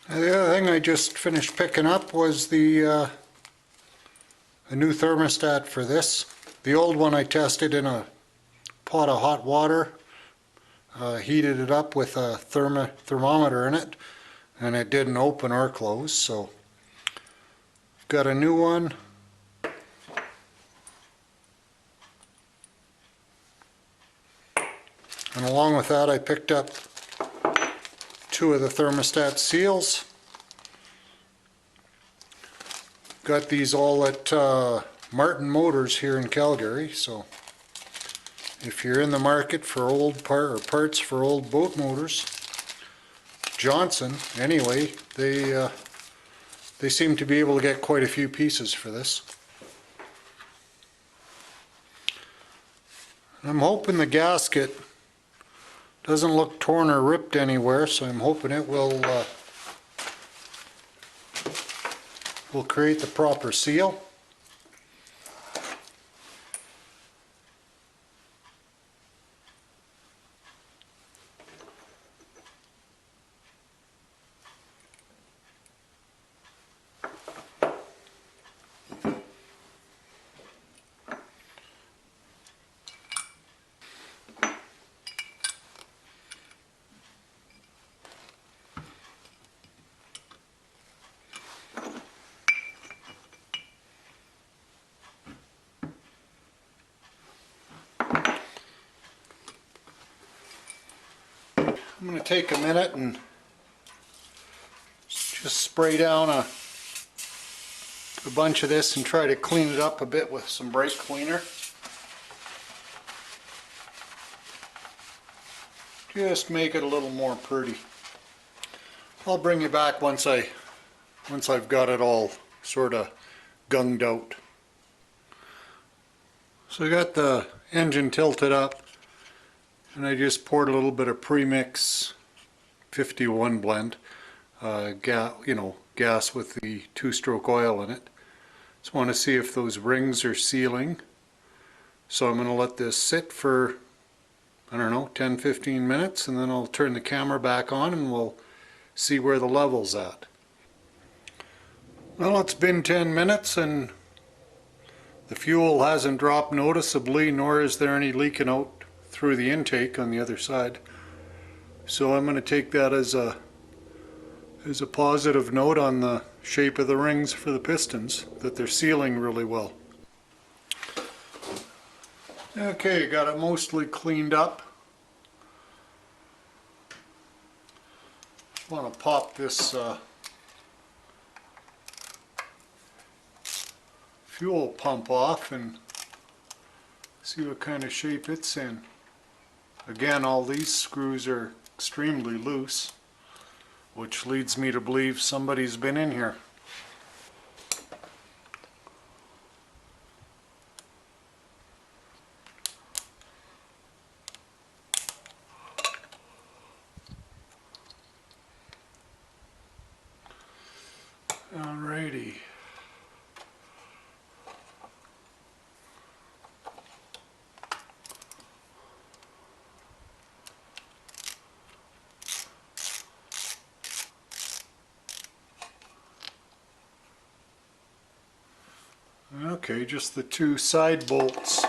The other thing I just finished picking up was a new thermostat for this. The old one I tested in a pot of hot water, heated it up with a thermometer in it, and it didn't open or close. So I've got a new one. And along with that I picked up two of the Thermostat Seals. Got these all at Martin Motors here in Calgary, so if you're in the market for old parts for old boat motors, Johnson anyway, they seem to be able to get quite a few pieces for this. I'm hoping the gasket doesn't look torn or ripped anywhere, so I'm hoping it will create the proper seal. I'm going to take a minute and just spray down a bunch of this and try to clean it up a bit with some brake cleaner. Just make it a little more pretty. I'll bring you back once I've got it all sort of gunged out. So I got the engine tilted up, and I just poured a little bit of premix 51 blend, gas with the two-stroke oil in it. Just want to see if those rings are sealing. So I'm going to let this sit for, I don't know, 10-15 minutes, and then I'll turn the camera back on and we'll see where the level's at. Well, it's been 10 minutes and the fuel hasn't dropped noticeably, nor is there any leaking out through the intake on the other side. So I'm going to take that as a positive note on the shape of the rings for the pistons, that they're sealing really well. Okay, got it mostly cleaned up. I want to pop this fuel pump off and see what kind of shape it's in. Again, all these screws are extremely loose, which leads me to believe somebody's been in here. Alrighty. Okay, just the two side bolts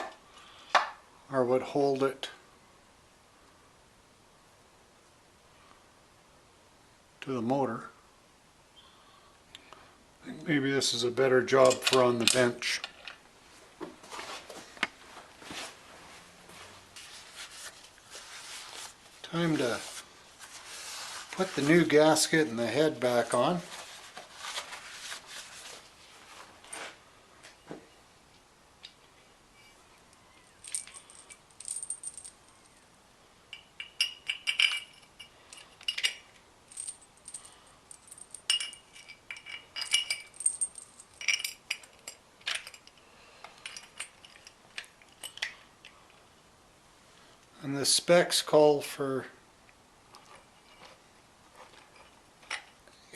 are what hold it to the motor. I think maybe this is a better job for on the bench. Time to put the new gasket and the head back on. And the specs call for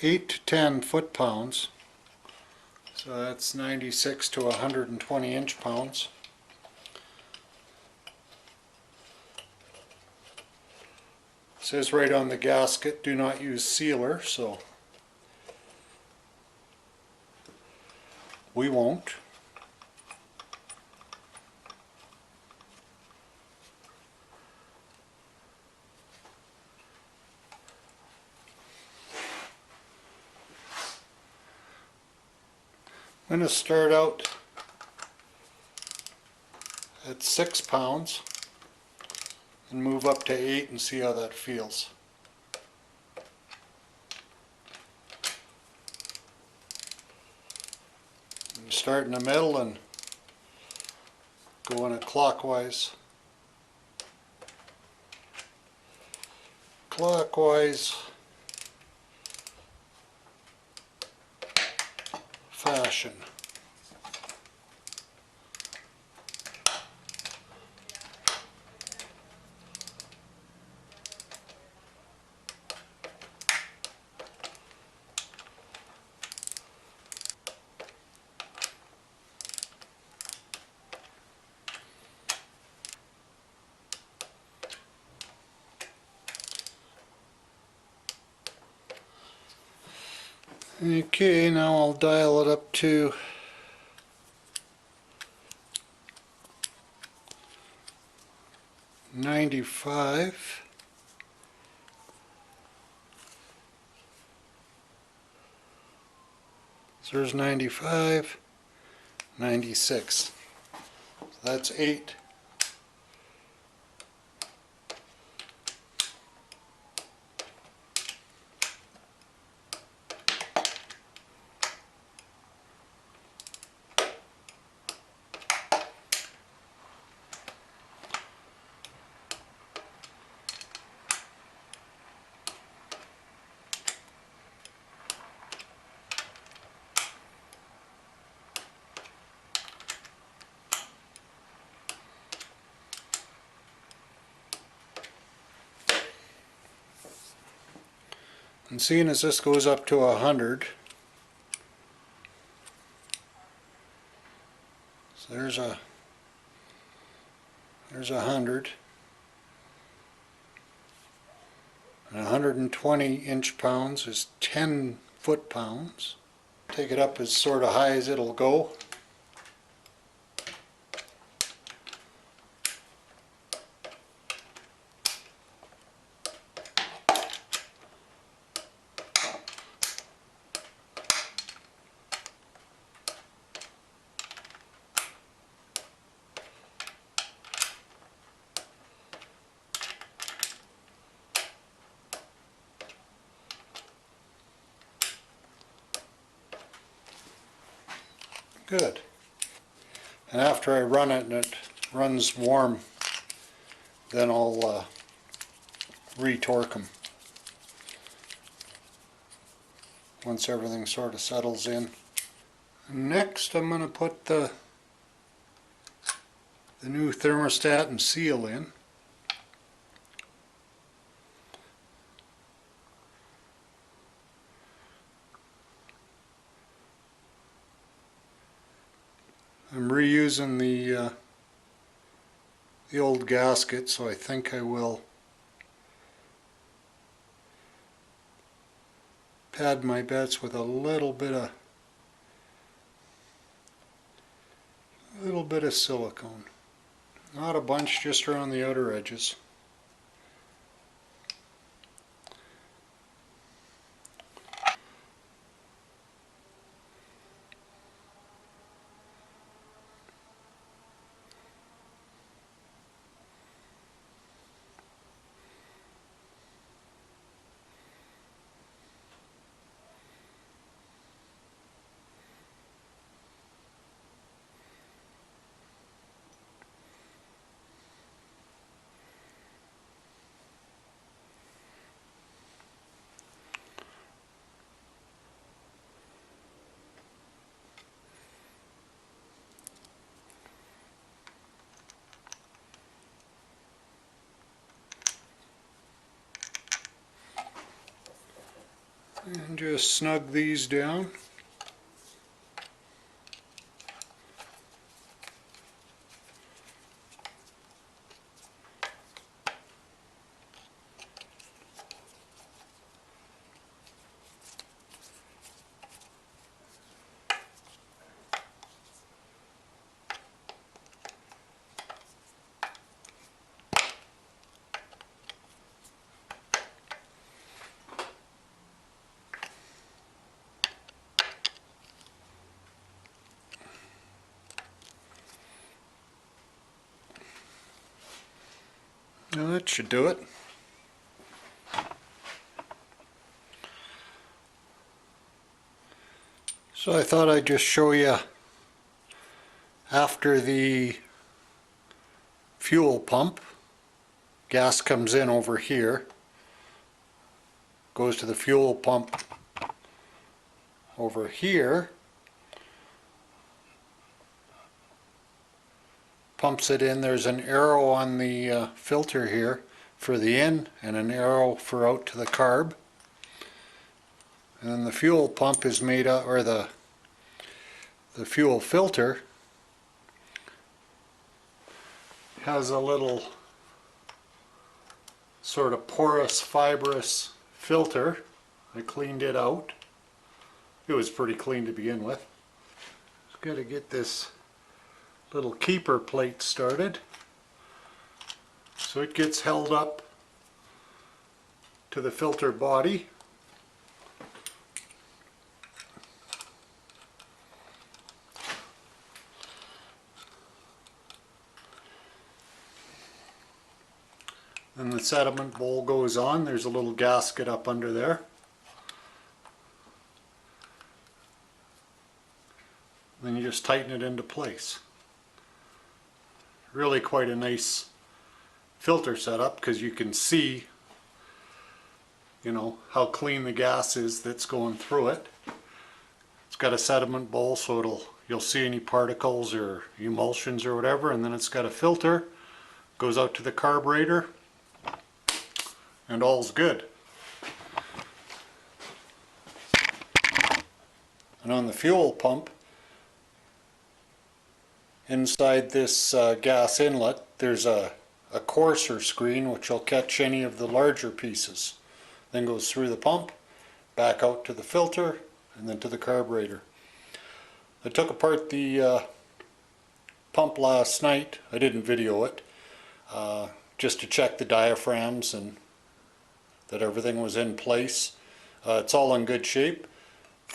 8 to 10 foot-pounds, so that's 96 to 120 inch-pounds. It says right on the gasket, do not use sealer, so We won't. I'm going to start out at 6 pounds and move up to 8 and see how that feels. And start in the middle and go in a clockwise fashion. Okay, now I'll dial it up to 95. So there's 95, 96. So that's 8. And seeing as this goes up to 100, so there's 100, and 120 inch-pounds is 10 foot-pounds. Take it up as sort of high as it'll go. Good. And after I run it and it runs warm, then I'll re-torque them once everything sort of settles in. Next I'm going to put the new thermostat and seal in. I'm reusing the old gasket, so I think I will pad my bets with a little bit of silicone. Not a bunch, just around the outer edges. And just snug these down. Now that should do it. So I thought I'd just show you after the fuel pump. Gas comes in over here, goes to the fuel pump over here, pumps it in. There's an arrow on the filter here for the in and an arrow for out to the carb. And then the fuel pump is made up, or the fuel filter has a little sort of porous, fibrous filter. I cleaned it out. It was pretty clean to begin with. Just got to get this little keeper plate started so it gets held up to the filter body. Then the sediment bowl goes on. There's a little gasket up under there. Then you just tighten it into place. Really quite a nice filter setup because you can see, you know, how clean the gas is that's going through it. It's got a sediment bowl, so you'll see any particles or emulsions or whatever, and then it's got a filter, goes out to the carburetor, and all's good. And on the fuel pump, inside this gas inlet, there's a coarser screen which will catch any of the larger pieces. Then goes through the pump, back out to the filter, and then to the carburetor. I took apart the pump last night. I didn't video it, just to check the diaphragms and that everything was in place. It's all in good shape.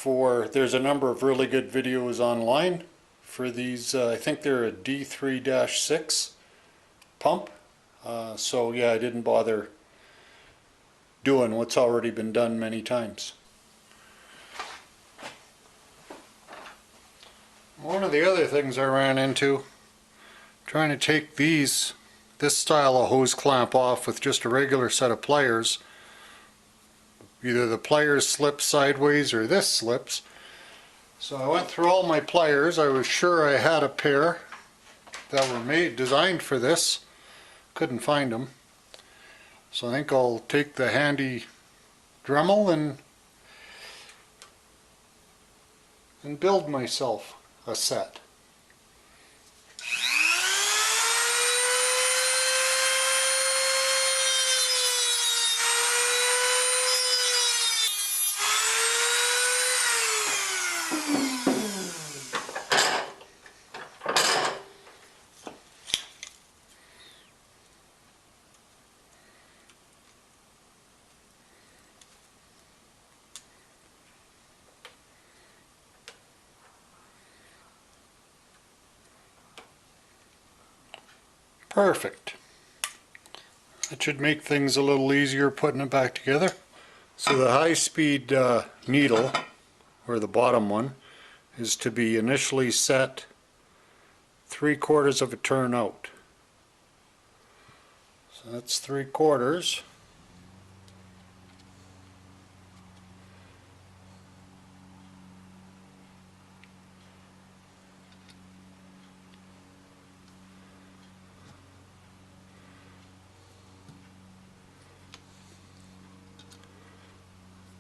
There's a number of really good videos online for these. I think they're a D3-6 pump. So yeah, I didn't bother doing what's already been done many times. One of the other things I ran into trying to take this style of hose clamp off with just a regular set of pliers. Either the pliers slip sideways or this slips. So I went through all my pliers. I was sure I had a pair that were designed for this. Couldn't find them. So I think I'll take the handy Dremel and build myself a set. Perfect. That should make things a little easier putting it back together. So the high-speed needle, or the bottom one, is to be initially set 3/4 of a turn out. So that's 3/4.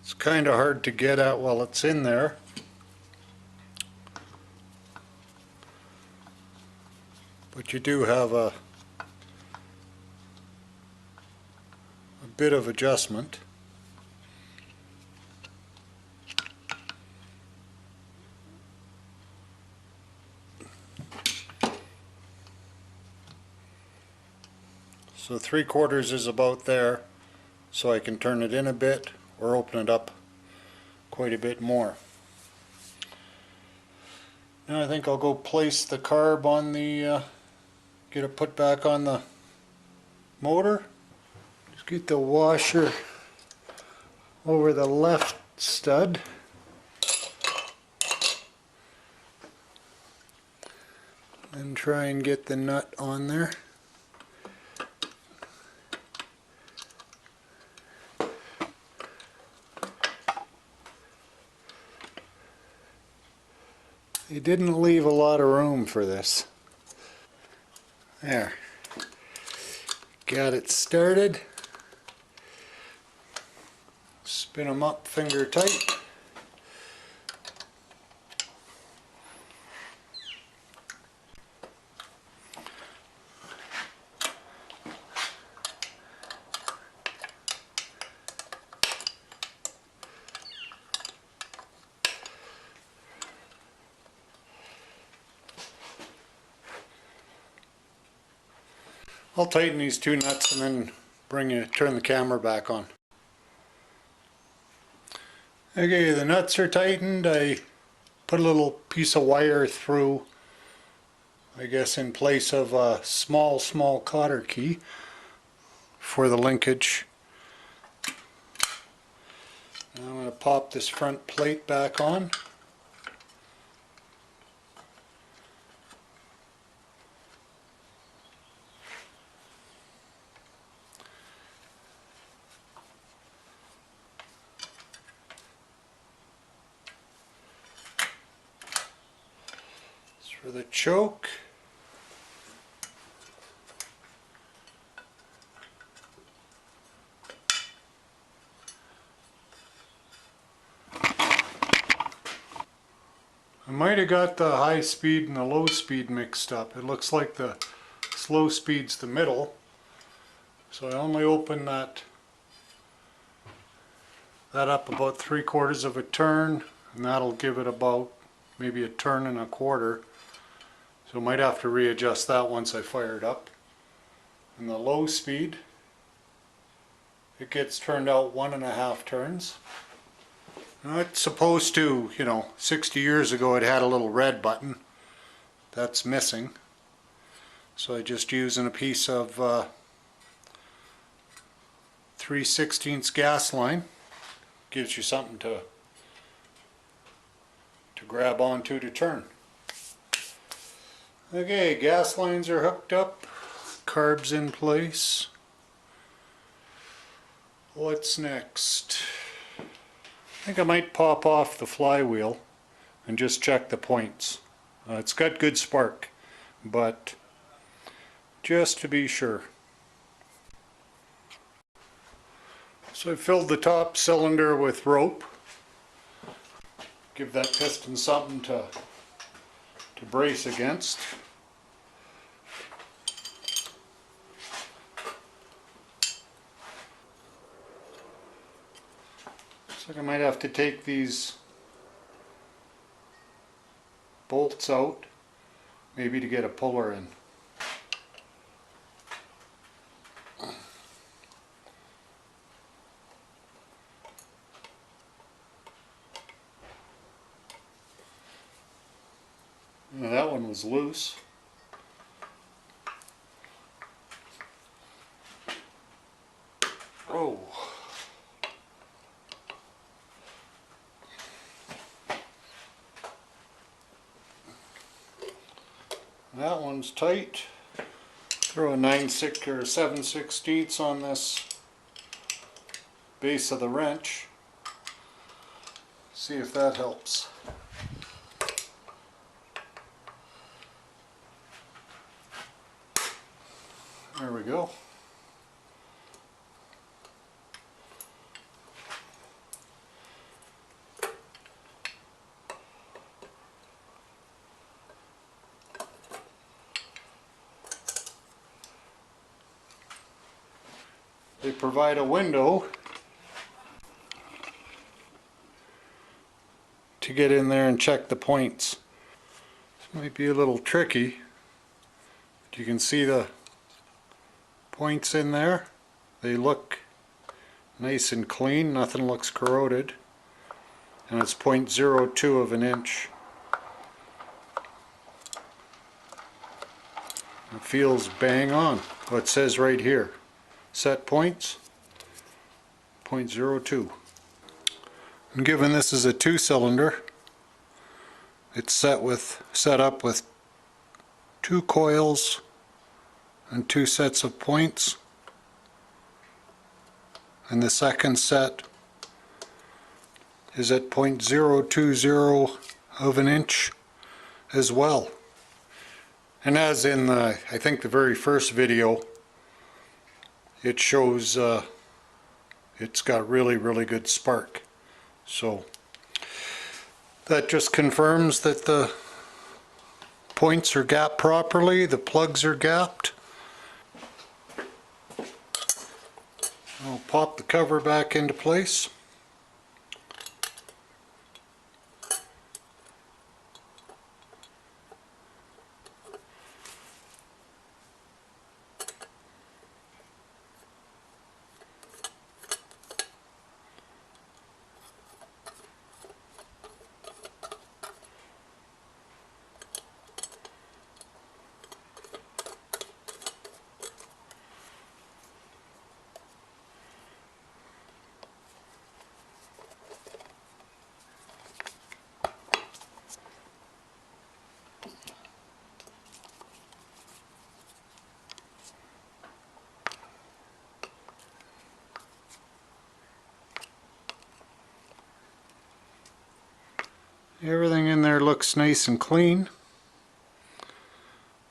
It's kind of hard to get at while it's in there. But you do have a bit of adjustment. So 3/4 is about there, so I can turn it in a bit or open it up quite a bit more. Now I think I'll go place the carb on the, get it put back on the motor. Just get the washer over the left stud. And try and get the nut on there. They didn't leave a lot of room for this. There. Got it started. Spin them up finger tight. I'll tighten these two nuts and then turn the camera back on. Okay, the nuts are tightened. I put a little piece of wire through, I guess in place of a small cotter key for the linkage. Now I'm going to pop this front plate back on. For the choke, I might have got the high speed and the low speed mixed up. It looks like the slow speed's the middle, so I only open that up about 3/4 of a turn, and that'll give it about maybe a turn and a quarter. So I might have to readjust that once I fire it up. And the low speed, it gets turned out 1.5 turns. Now it's supposed to, 60 years ago it had a little red button. That's missing. So I just using a piece of 3/16 gas line. Gives you something to grab onto to turn. Okay, gas lines are hooked up, carbs in place. What's next? I think I might pop off the flywheel and just check the points. It's got good spark, but just to be sure. So I filled the top cylinder with rope. Give that piston something to brace against. Looks like I might have to take these bolts out, maybe to get a puller in. Now that one was loose. Oh. That one's tight. Throw a 9/6 or 7/16 on this base of the wrench. See if that helps. There we go. They provide a window to get in there and check the points. This might be a little tricky, but you can see the points in there. They look nice and clean, nothing looks corroded, and it's 0.02 of an inch. It feels bang on. What it says right here, set points, 0.02. And given this is a 2-cylinder, it's set up with 2 coils and 2 sets of points, and the second set is at 0.020 of an inch as well. And as in I think the very first video, it shows it's got really good spark. So that just confirms that the points are gapped properly, the plugs are gapped. I'll pop the cover back into place. Everything in there looks nice and clean.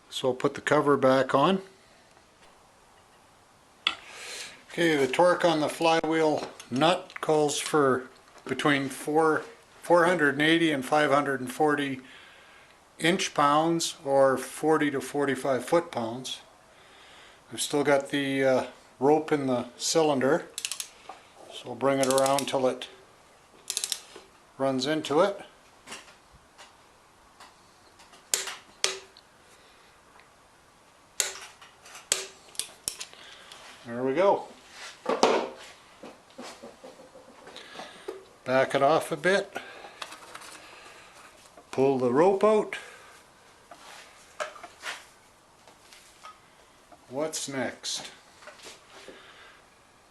So I'll put the cover back on. Okay, the torque on the flywheel nut calls for between 480 and 540 inch-pounds or 40 to 45 foot-pounds. I've still got the rope in the cylinder, so I'll bring it around till it runs into it. There we go. Back it off a bit. Pull the rope out. What's next?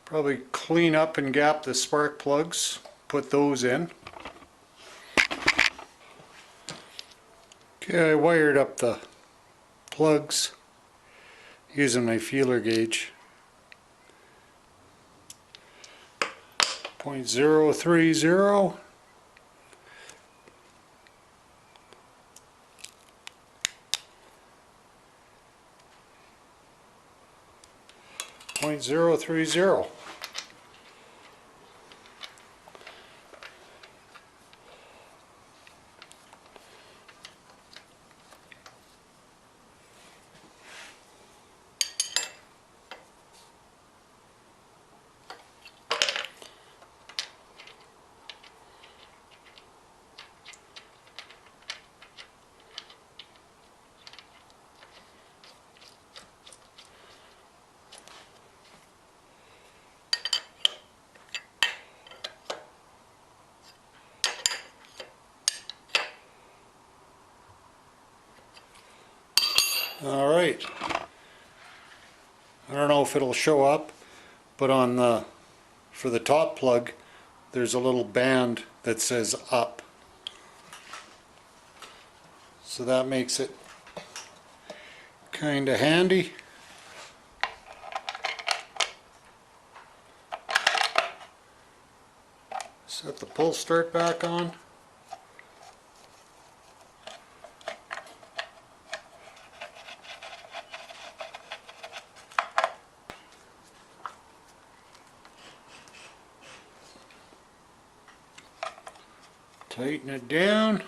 Probably clean up and gap the spark plugs. Put those in. Okay, I wired up the plugs using my feeler gauge. 0.030. .030. Alright, I don't know if it'll show up, but on for the top plug there's a little band that says up, so that makes it kinda handy. Set the pull start back on. Tighten it down.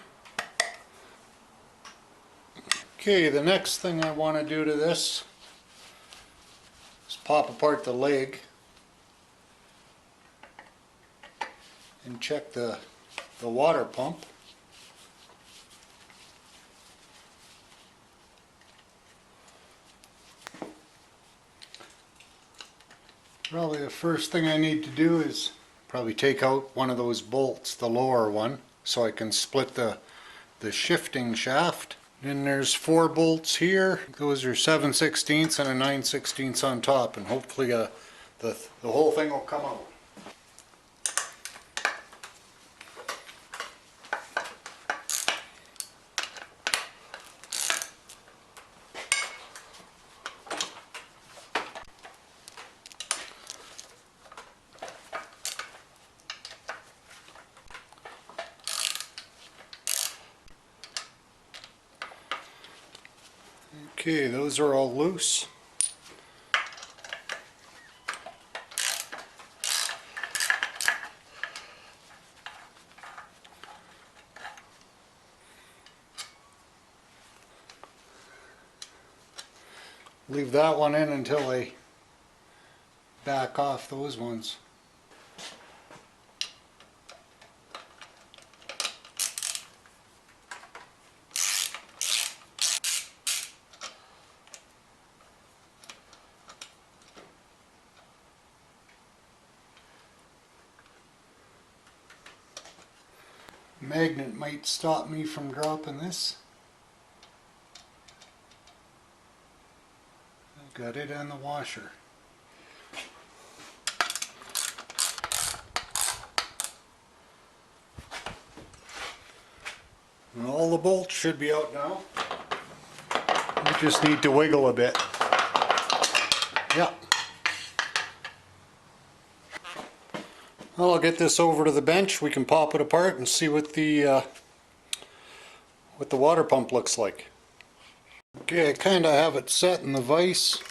Okay, the next thing I want to do to this is pop apart the leg and check the water pump. Probably the first thing I need to do is probably take out one of those bolts, the lower one, so I can split the shifting shaft. Then there's 4 bolts here. Those are 7/16 and a 9/16 on top, and hopefully a the whole thing will come out. Okay, those are all loose. Leave that one in until I back off those ones. Magnet might stop me from dropping this. I've got it and the washer. And all the bolts should be out now. We just need to wiggle a bit. Yeah. Well, I'll get this over to the bench. We can pop it apart and see what the water pump looks like. Okay, I kind of have it set in the vise.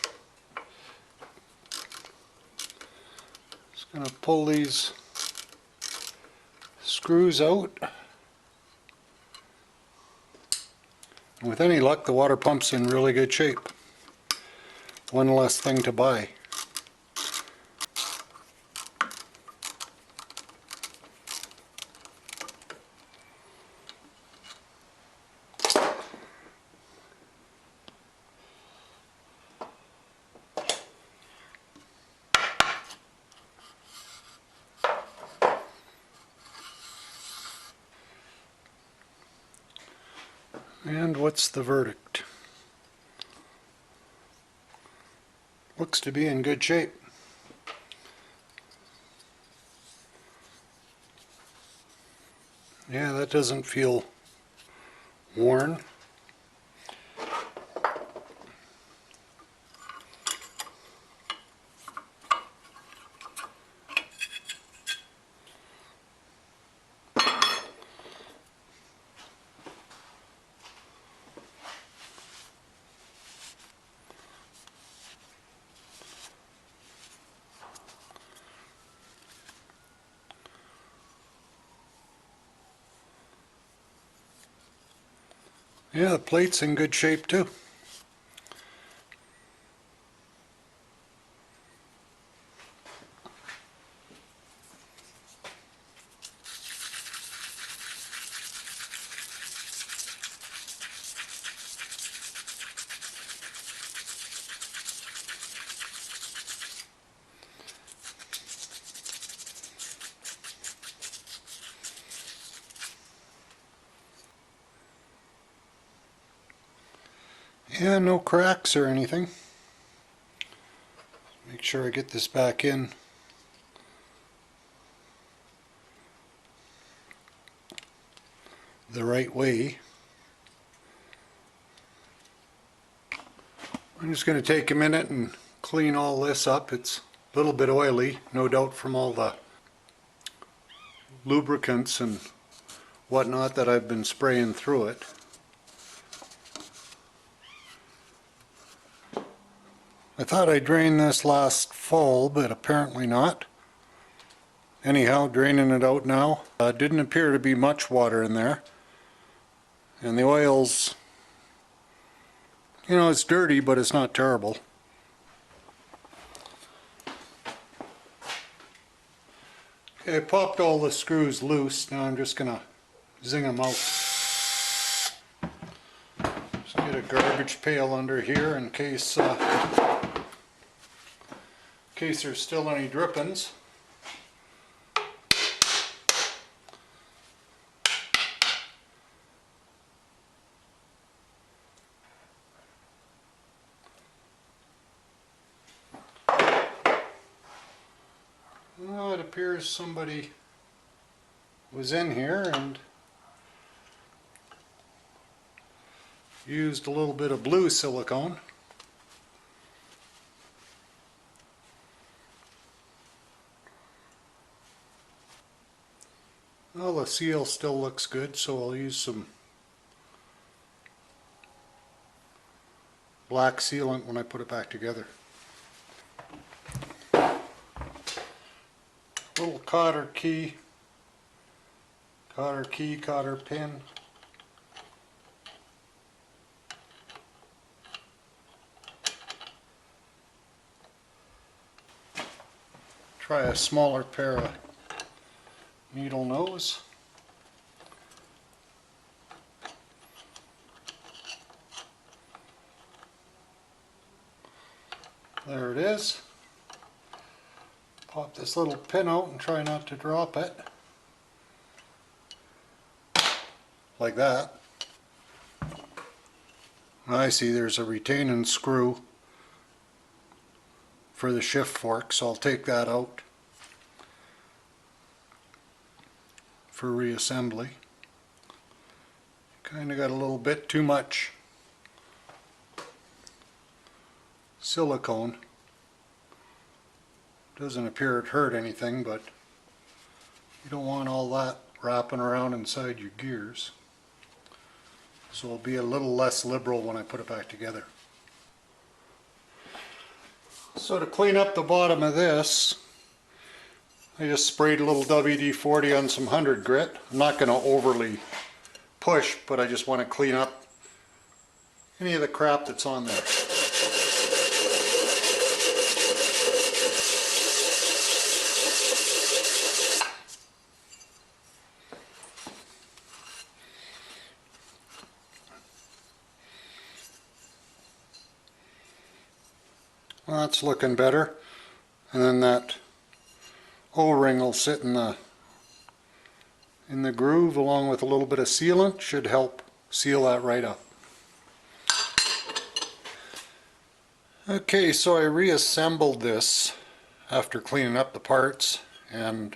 Just going to pull these screws out. And with any luck, the water pump's in really good shape. One less thing to buy. And what's the verdict? Looks to be in good shape. Yeah, that doesn't feel worn. Yeah, the plate's in good shape too. Yeah, no cracks or anything. Make sure I get this back in the right way. I'm just going to take a minute and clean all this up. It's a little bit oily, no doubt from all the lubricants and whatnot that I've been spraying through it. I thought I drained this last fall, but apparently not. Anyhow, draining it out now. Didn't appear to be much water in there. And the oil's, you know, it's dirty, but it's not terrible. Okay, I popped all the screws loose. Now I'm just gonna zing them out. Just get a garbage pail under here in case there's still any drippings. appears somebody was in here and used a little bit of blue silicone. Well, the seal still looks good, so I'll use some black sealant when I put it back together. Little cotter key, cotter pin. Try a smaller pair of needle nose. There it is. Pop this little pin out and try not to drop it. Like that. I see there's a retaining screw for the shift fork, so I'll take that out for reassembly. Kind of got a little bit too much silicone. Doesn't appear it hurt anything, but you don't want all that wrapping around inside your gears. So I'll be a little less liberal when I put it back together. So to clean up the bottom of this, I just sprayed a little WD-40 on some 100 grit. I'm not going to overly push, but I just want to clean up any of the crap that's on there. Well, that's looking better. And then that O-ring will sit in the groove along with a little bit of sealant. Should help seal that right up. Okay, so I reassembled this after cleaning up the parts, and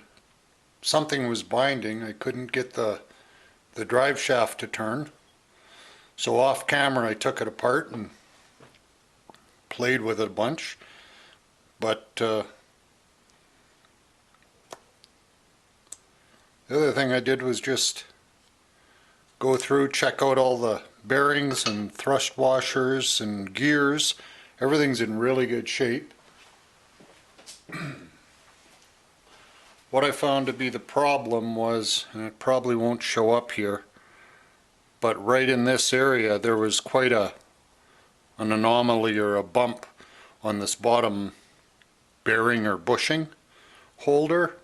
something was binding. I couldn't get the drive shaft to turn. So off camera I took it apart and played with it a bunch, but the other thing I did was just go through, check out all the bearings and thrust washers and gears. Everything's in really good shape. What I found to be the problem was, and it probably won't show up here, but right in this area there was quite an anomaly or a bump on this bottom bearing or bushing holder.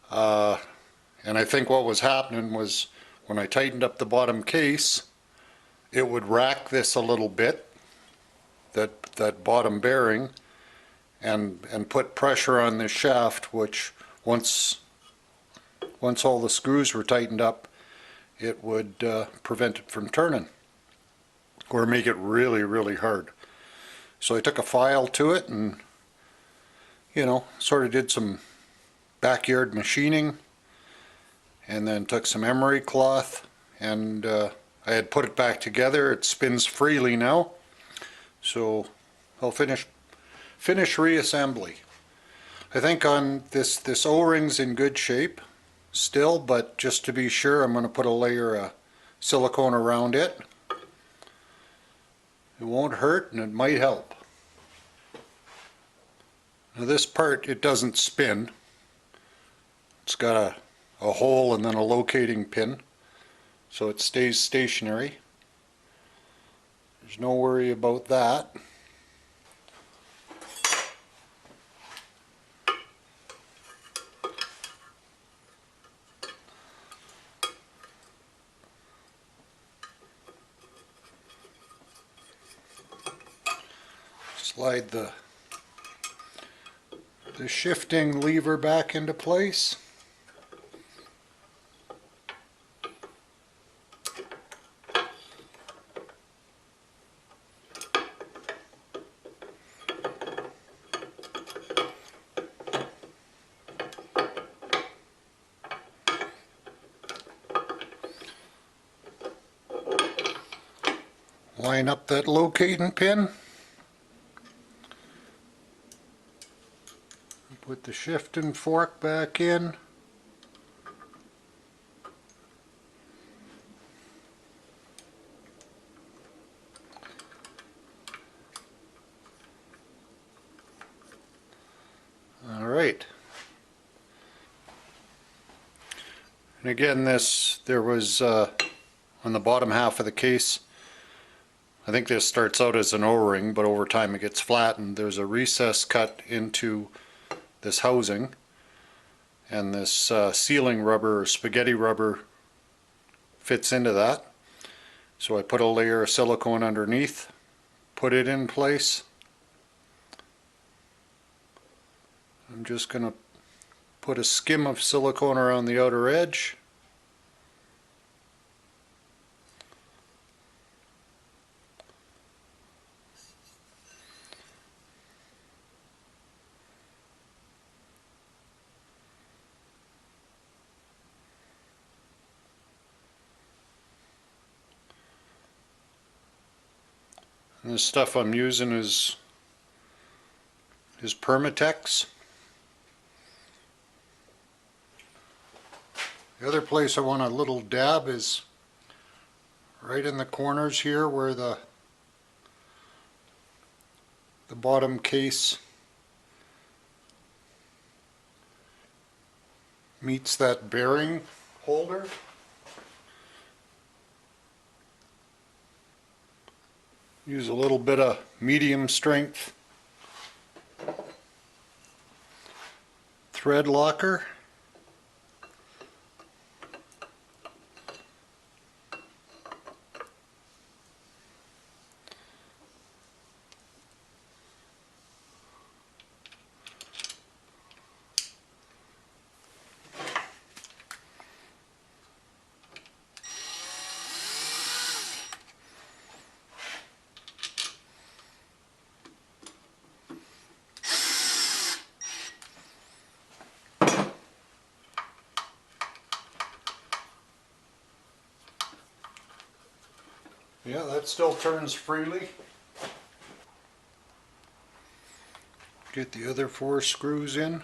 And I think what was happening was when I tightened up the bottom case, it would rack this a little bit, that bottom bearing, and put pressure on this shaft, which once all the screws were tightened up, it would prevent it from turning or make it really, really hard. So I took a file to it and, you know, sort of did some backyard machining, and then took some emery cloth, and I had put it back together. It spins freely now, so I'll finish reassembly. I think on this O-ring's in good shape still, but just to be sure, I'm going to put a layer of silicone around it. It won't hurt and it might help. Now this part, it doesn't spin. It's got a hole and then a locating pin, so it stays stationary. There's no worry about that. Slide the shifting lever back into place. Line up that locating pin. Put the shifting fork back in. Alright. And again, there was on the bottom half of the case, I think this starts out as an O-ring, but over time it gets flattened. There's a recess cut into this housing, and this sealing rubber or spaghetti rubber fits into that. So I put a layer of silicone underneath, put it in place. I'm just going to put a skim of silicone around the outer edge. And the stuff I'm using is Permatex. The other place I want a little dab is right in the corners here where the bottom case meets that bearing holder. Use a little bit of medium strength thread locker. Yeah, that still turns freely. Get the other 4 screws in.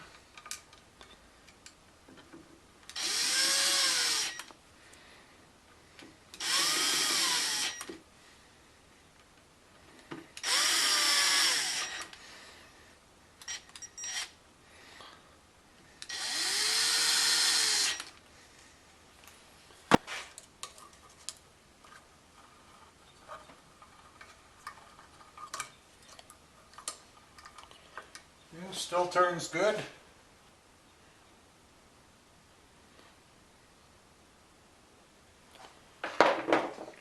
Yeah, still turns good.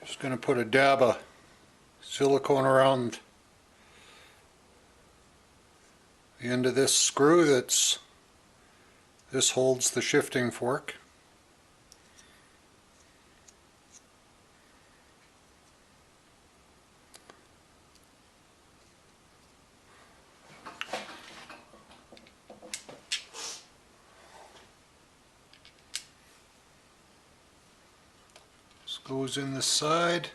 Just going to put a dab of silicone around the end of this screw this holds the shifting fork. This goes in the side.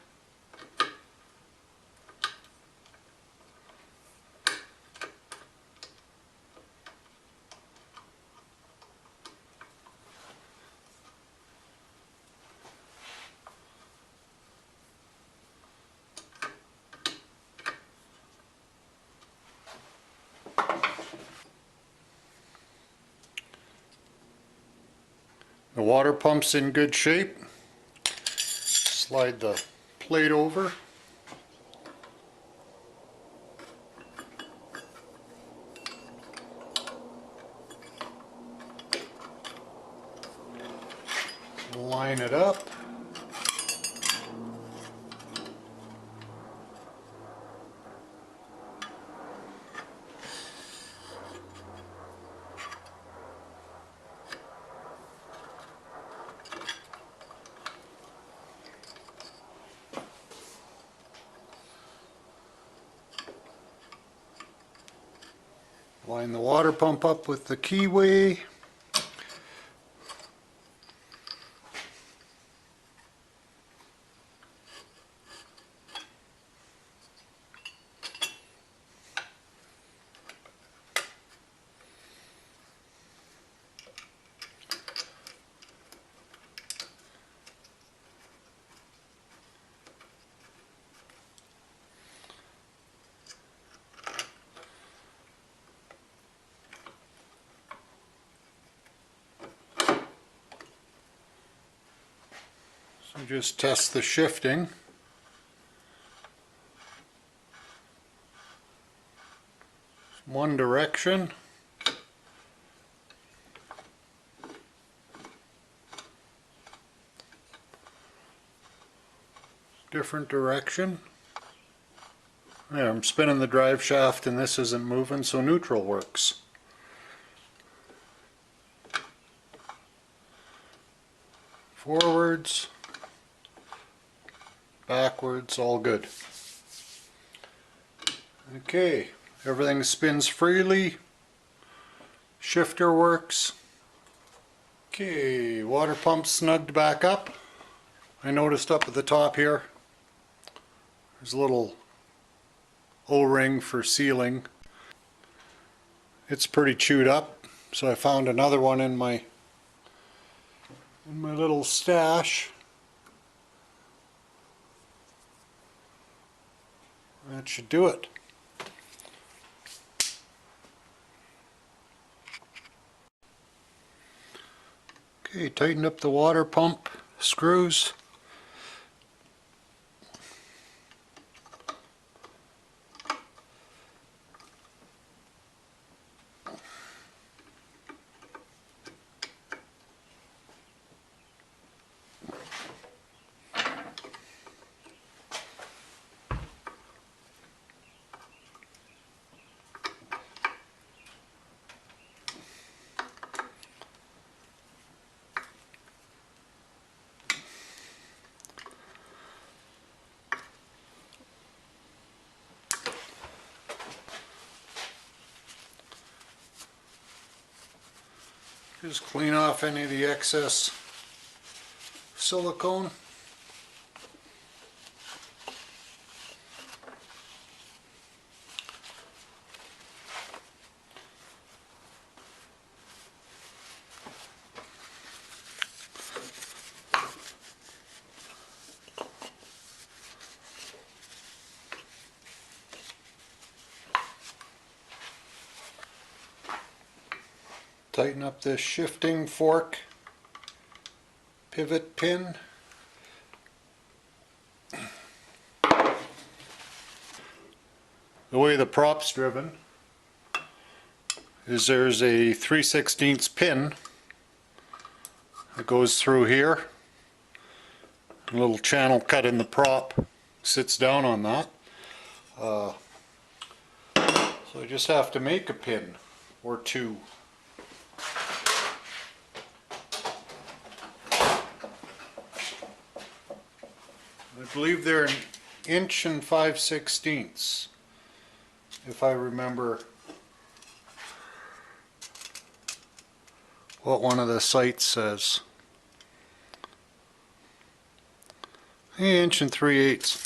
The water pump's in good shape. Slide the plate over. Line it up. Line the water pump up with the keyway. So just test the shifting. One direction. Different direction. Yeah, I'm spinning the drive shaft and this isn't moving, so neutral works. Forwards, backwards, all good. Okay, everything spins freely. Shifter works. Okay, water pump snugged back up. I noticed up at the top here, there's a little O-ring for sealing. It's pretty chewed up, so I found another one in my little stash. That should do it. Okay, tighten up the water pump screws. Just clean off any of the excess silicone. Tighten up this shifting fork pivot pin. The way the prop's driven is there's a 3/16 pin that goes through here. A little channel cut in the prop sits down on that. So I just have to make a pin or two. I believe they're 1 5/16 inches, if I remember what one of the sites says. 1 3/8 inches.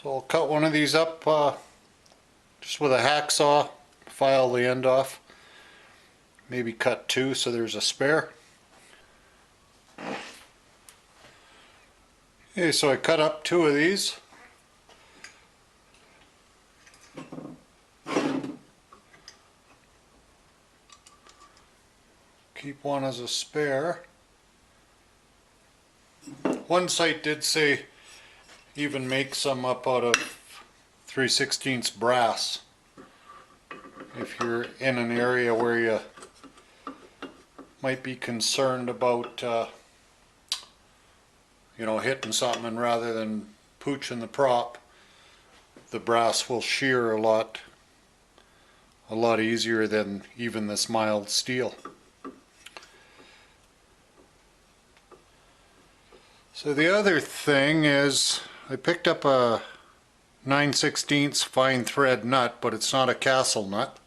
So I'll cut one of these up just with a hacksaw, file the end off, maybe cut two so there's a spare. Okay, so I cut up two of these. Keep one as a spare. One site did say even make some up out of 3/16 brass if you're in an area where you might be concerned about you know, hitting something, and rather than pooching the prop, the brass will shear a lot easier than even this mild steel. So the other thing is I picked up a 9/16 fine thread nut, but it's not a castle nut,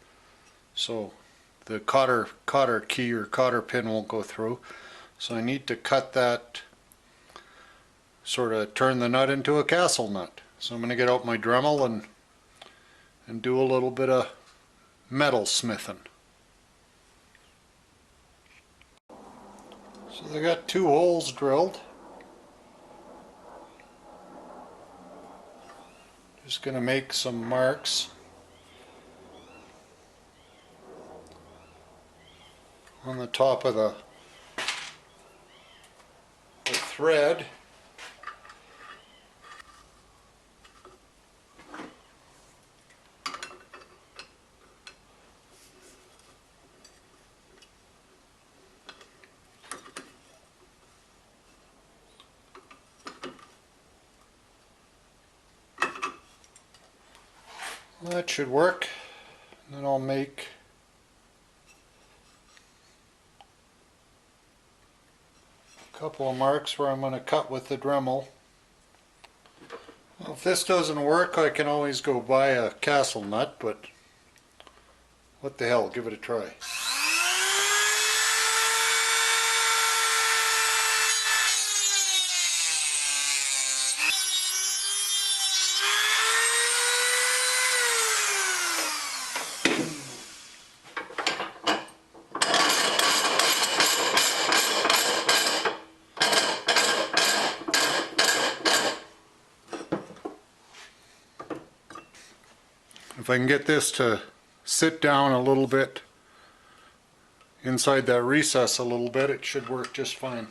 so the cotter key or cotter pin won't go through. So I need to cut that, sort of turn the nut into a castle nut. So I'm going to get out my Dremel and do a little bit of metal smithing. So they got 2 holes drilled. Just going to make some marks on the top of the thread. That should work. And then I'll make a couple of marks where I'm going to cut with the Dremel. Well, if this doesn't work, I can always go buy a castle nut, but what the hell, give it a try. If I can get this to sit down a little bit inside that recess a little bit, it should work just fine.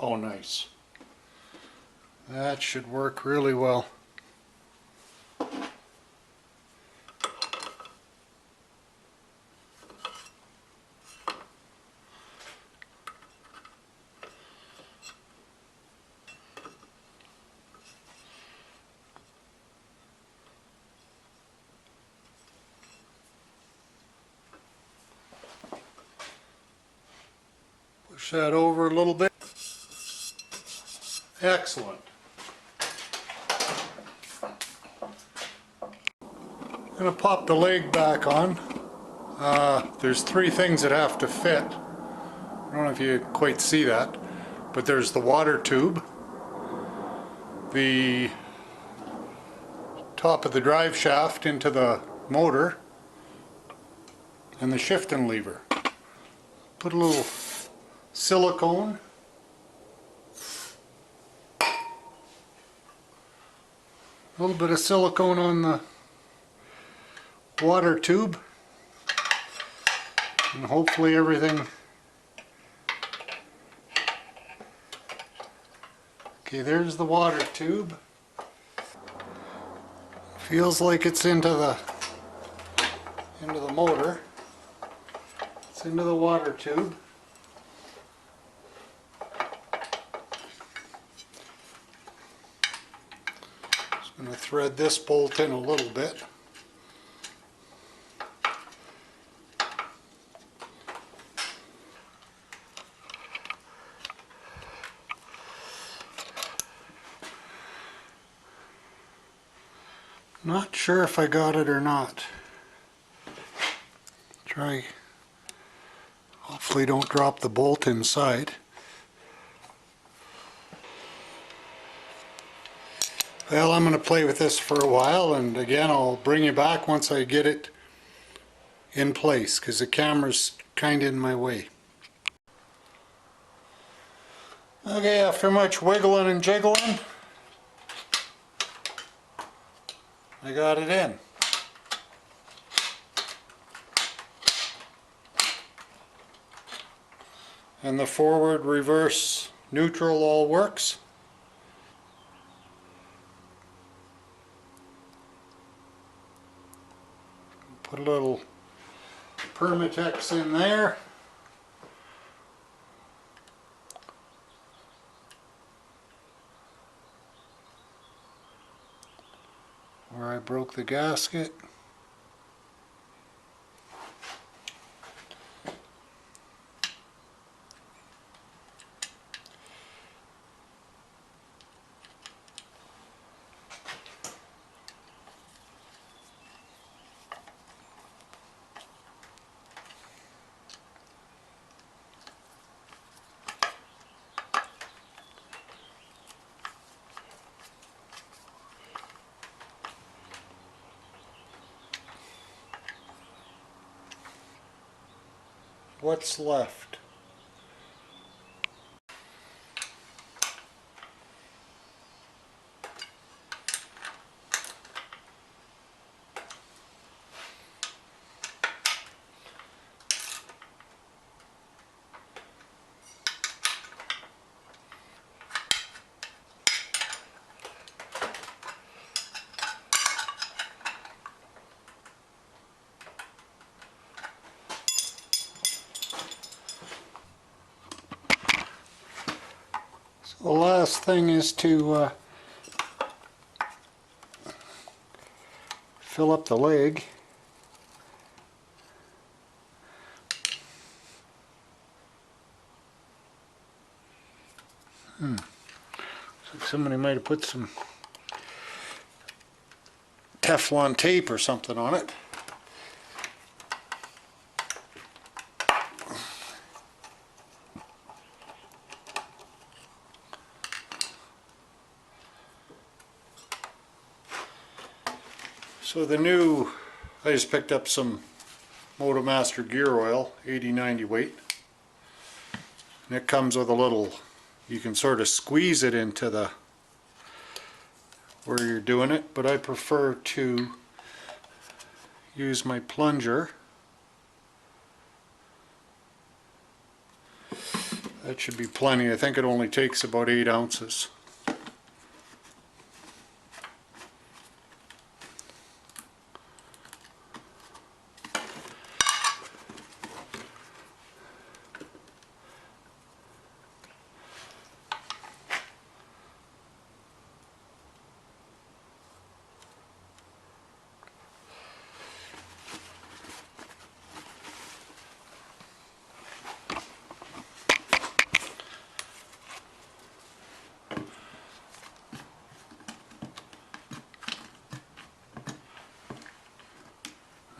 Oh, nice. That should work really well. Push that over a little bit. Excellent. I'm going to pop the leg back on. There's three things that have to fit. I don't know if you quite see that, but there's the water tube, the top of the drive shaft into the motor, and the shifting lever. Put a little silicone a little bit of silicone on the water tube, and hopefully everything. Okay, there's the water tube. Feels like it's into the motor. It's into the water tube. I'm going to thread this bolt in a little bit. Not sure if I got it or not. Try. Hopefully don't drop the bolt inside. Well, I'm going to play with this for a while, and again I'll bring you back once I get it in place, because the camera's kind of in my way. Okay, after much wiggling and jiggling, I got it in. And the forward, reverse, neutral all works. Put a little Permatex in there. Where I broke the gasket. what's left. The last thing is to fill up the leg. Looks like somebody might have put some Teflon tape or something on it. So the new, I just picked up some Motomaster gear oil, 80-90 weight. And it comes with a little, you can sort of squeeze it into the, where you're doing it, but I prefer to use my plunger. That should be plenty. I think it only takes about 8 ounces.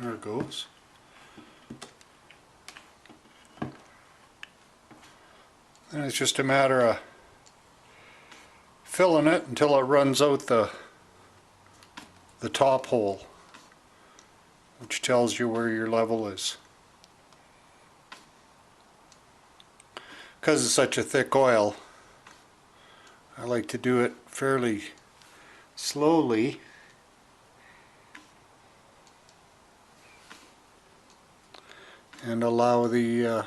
There it goes. And it's just a matter of filling it until it runs out the top hole, which tells you where your level is. Because it's such a thick oil, I like to do it fairly slowly. And allow the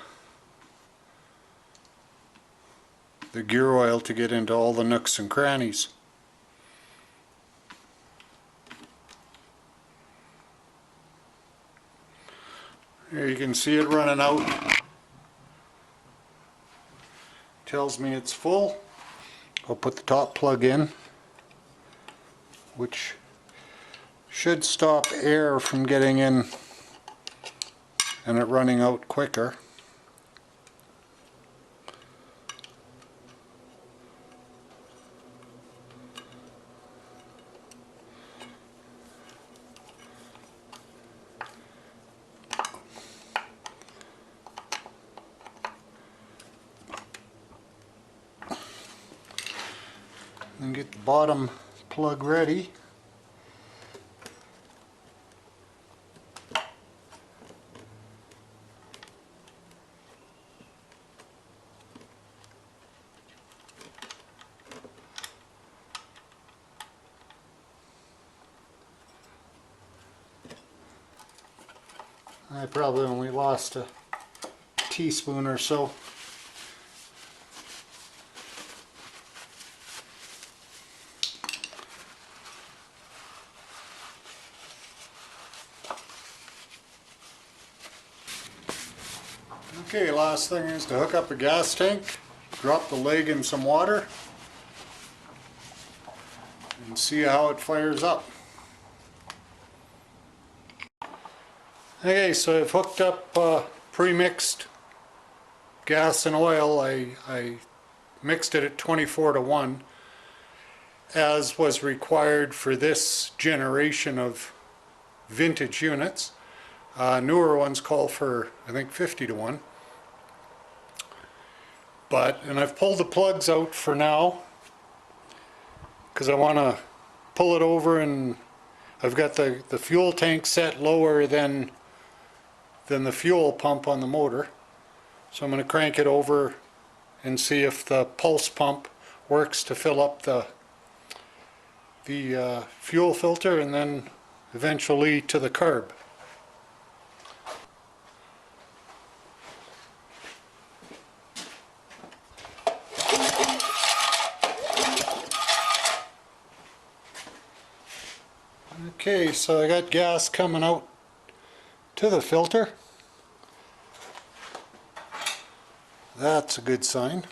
gear oil to get into all the nooks and crannies. Here you can see it running out. Tells me it's full. I'll put the top plug in, which should stop air from getting in and it running out quicker. And get the bottom plug ready. I probably only lost a teaspoon or so. Okay, last thing is to hook up a gas tank, drop the leg in some water, and see how it fires up. Okay, so I've hooked up pre-mixed gas and oil. I mixed it at 24:1, as was required for this generation of vintage units. Newer ones call for, I think, 50:1. And I've pulled the plugs out for now because I want to pull it over, and I've got the fuel tank set lower than the fuel pump on the motor. So I'm going to crank it over and see if the pulse pump works to fill up the fuel filter, and then eventually to the carb. Okay, so I got gas coming out to the filter. That's a good sign.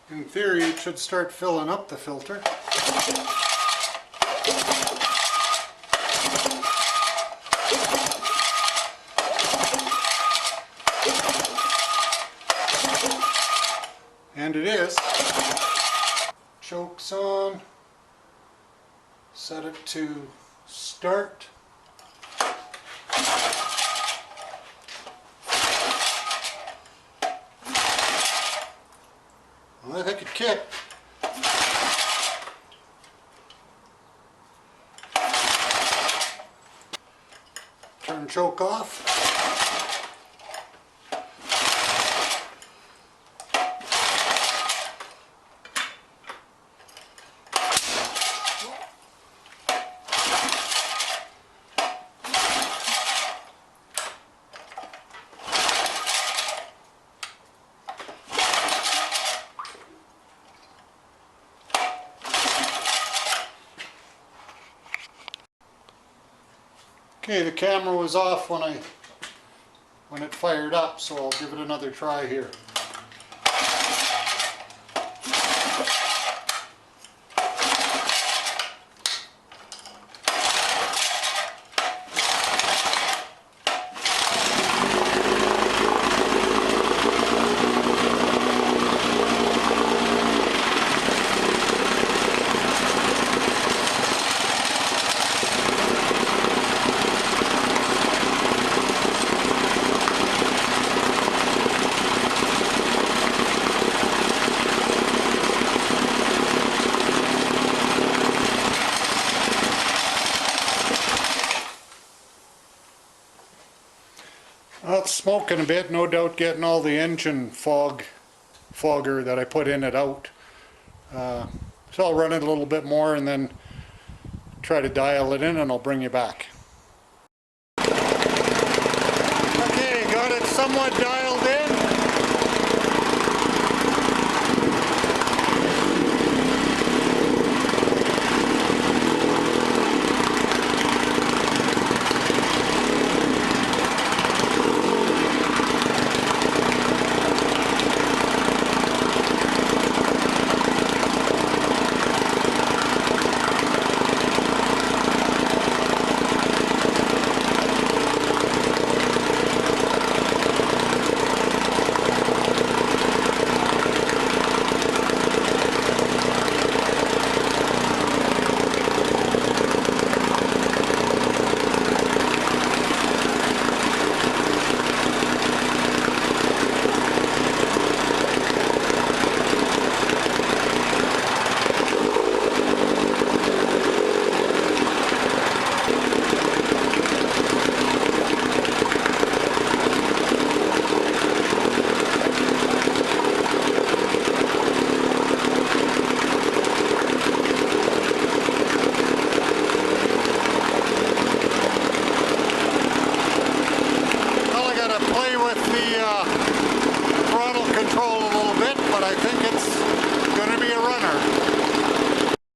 In theory, it should start filling up the filter. And it is. Chokes on. Set it to start. Well, I think it kicked. Turn choke off. Okay, the camera was off when it fired up, so I'll give it another try here. Well, it's smoking a bit, no doubt getting all the engine fogger that I put in it out. So I'll run it a little bit more and then try to dial it in, and I'll bring you back. Okay, got it somewhat